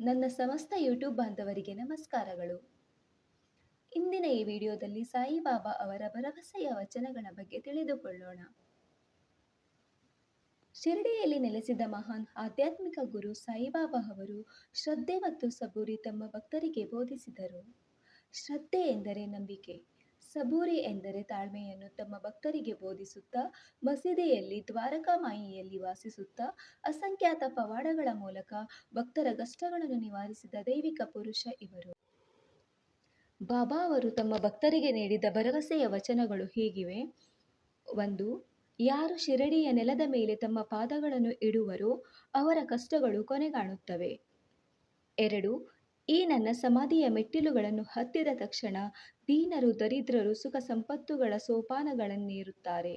ನನ್ನ ಸಮಸ್ತ ಯೂಟ್ಯೂಬ್ ಬಾಂಧವರಿಗೆ ನಮಸ್ಕಾರಗಳು. ಇಂದಿನ ಈ ವಿಡಿಯೋದಲ್ಲಿ ಸಾಯಿಬಾಬಾ ಅವರ ಭರವಸೆಯ ವಚನಗಳ ಬಗ್ಗೆ ತಿಳಿದುಕೊಳ್ಳೋಣ. ಶಿರಡಿಯಲ್ಲಿ ನೆಲೆಸಿದ ಮಹಾನ್ ಆಧ್ಯಾತ್ಮಿಕ ಗುರು ಸಾಯಿಬಾಬಾ ಅವರು ಶ್ರದ್ಧೆ ಮತ್ತು ಸಬೂರಿ ತಮ್ಮ ಭಕ್ತರಿಗೆ ಬೋಧಿಸಿದರು. ಶ್ರದ್ಧೆ ಎಂದರೆ ನಂಬಿಕೆ, ಸಬೂರಿ ಎಂದರೆ ತಾಳ್ಮೆಯನ್ನು ತಮ್ಮ ಭಕ್ತರಿಗೆ ಬೋಧಿಸುತ್ತಾ, ಮಸೀದಿಯಲ್ಲಿ ದ್ವಾರಕಾಮಾಯಿಯಲ್ಲಿ ವಾಸಿಸುತ್ತಾ, ಅಸಂಖ್ಯಾತ ಪವಾಡಗಳ ಮೂಲಕ ಭಕ್ತರ ಕಷ್ಟಗಳನ್ನು ನಿವಾರಿಸಿದ ದೈವಿಕ ಪುರುಷ ಇವರು. ಬಾಬಾ ಅವರು ತಮ್ಮ ಭಕ್ತರಿಗೆ ನೀಡಿದ ಭರವಸೆಯ ವಚನಗಳು ಹೀಗಿವೆ. 1. ಯಾರು ಶಿರಡಿಯ ನೆಲದ ಮೇಲೆ ತಮ್ಮ ಪಾದಗಳನ್ನು ಇಡುವರೋ ಅವರ ಕಷ್ಟಗಳು ಕೊನೆಗಾಣುತ್ತವೆ. 2. ಈ ನನ್ನ ಸಮಾಧಿಯ ಮೆಟ್ಟಿಲುಗಳನ್ನು ಹತ್ತಿದ ತಕ್ಷಣ ದೀನರು ದರಿದ್ರರು ಸುಖ ಸಂಪತ್ತುಗಳ ಸೋಪಾನಗಳನ್ನೇರುತ್ತಾರೆ.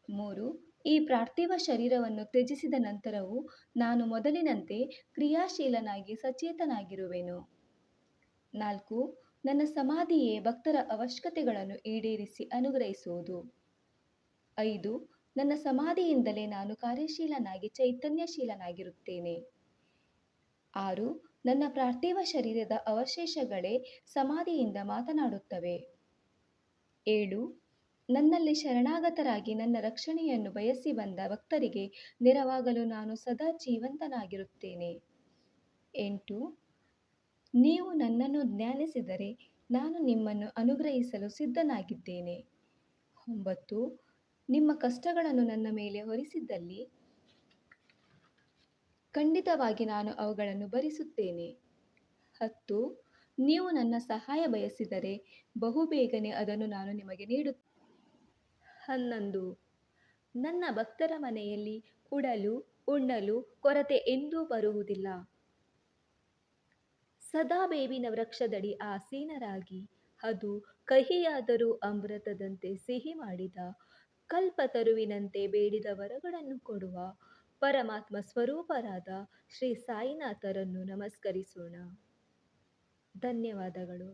3. ಈ ಪಾರ್ಥಿವ ಶರೀರವನ್ನು ತ್ಯಜಿಸಿದ ನಂತರವೂ ನಾನು ಮೊದಲಿನಂತೆ ಕ್ರಿಯಾಶೀಲನಾಗಿ ಸಚೇತನಾಗಿರುವೆನು. 4. ನನ್ನ ಸಮಾಧಿಯೇ ಭಕ್ತರ ಅವಶ್ಯಕತೆಗಳನ್ನು ಈಡೇರಿಸಿ ಅನುಗ್ರಹಿಸುವುದು. 5. ನನ್ನ ಸಮಾಧಿಯಿಂದಲೇ ನಾನು ಕಾರ್ಯಶೀಲನಾಗಿ ಚೈತನ್ಯಶೀಲನಾಗಿರುತ್ತೇನೆ. 6. ನನ್ನ ಪಾರ್ಥಿವ ಶರೀರದ ಅವಶೇಷಗಳೇ ಸಮಾಧಿಯಿಂದ ಮಾತನಾಡುತ್ತವೆ. 7. ನನ್ನಲ್ಲಿ ಶರಣಾಗತರಾಗಿ ನನ್ನ ರಕ್ಷಣೆಯನ್ನು ಬಯಸಿ ಬಂದ ಭಕ್ತರಿಗೆ ನೆರವಾಗಲು ನಾನು ಸದಾ ಜೀವಂತನಾಗಿರುತ್ತೇನೆ. 8. ನೀವು ನನ್ನನ್ನು ಧ್ಯಾನಿಸಿದರೆ ನಾನು ನಿಮ್ಮನ್ನು ಅನುಗ್ರಹಿಸಲು ಸಿದ್ಧನಾಗಿದ್ದೇನೆ. 9. ನಿಮ್ಮ ಕಷ್ಟಗಳನ್ನು ನನ್ನ ಮೇಲೆ ಹೊರಿಸಿದ್ದಲ್ಲಿ ಖಂಡಿತವಾಗಿ ನಾನು ಅವುಗಳನ್ನು ಭರಿಸುತ್ತೇನೆ. 10. ನೀವು ನನ್ನ ಸಹಾಯ ಬಯಸಿದರೆ ಬಹುಬೇಗನೆ ಅದನ್ನು ನಾನು ನಿಮಗೆ ನೀಡುತ್ತೇನೆ. 11. ನನ್ನ ಭಕ್ತರ ಮನೆಯಲ್ಲಿ ಉಡಲು ಉಣ್ಣಲು ಕೊರತೆ ಎಂದೂ ಬರುವುದಿಲ್ಲ. ಸದಾ ಬೇವಿನ ವೃಕ್ಷದಡಿ ಆಸೀನರಾಗಿ ಅದು ಕಹಿಯಾದರೂ ಅಮೃತದಂತೆ ಸಿಹಿ ಮಾಡಿದ ಕಲ್ಪತರುವಿನಂತೆ ಬೇಡಿದ ವರಗಳನ್ನು ಕೊಡುವ ಪರಮಾತ್ಮ ಸ್ವರೂಪರಾದ ಶ್ರೀ ಸಾಯಿನಾಥರನ್ನು ನಮಸ್ಕರಿಸೋಣ. ಧನ್ಯವಾದಗಳು.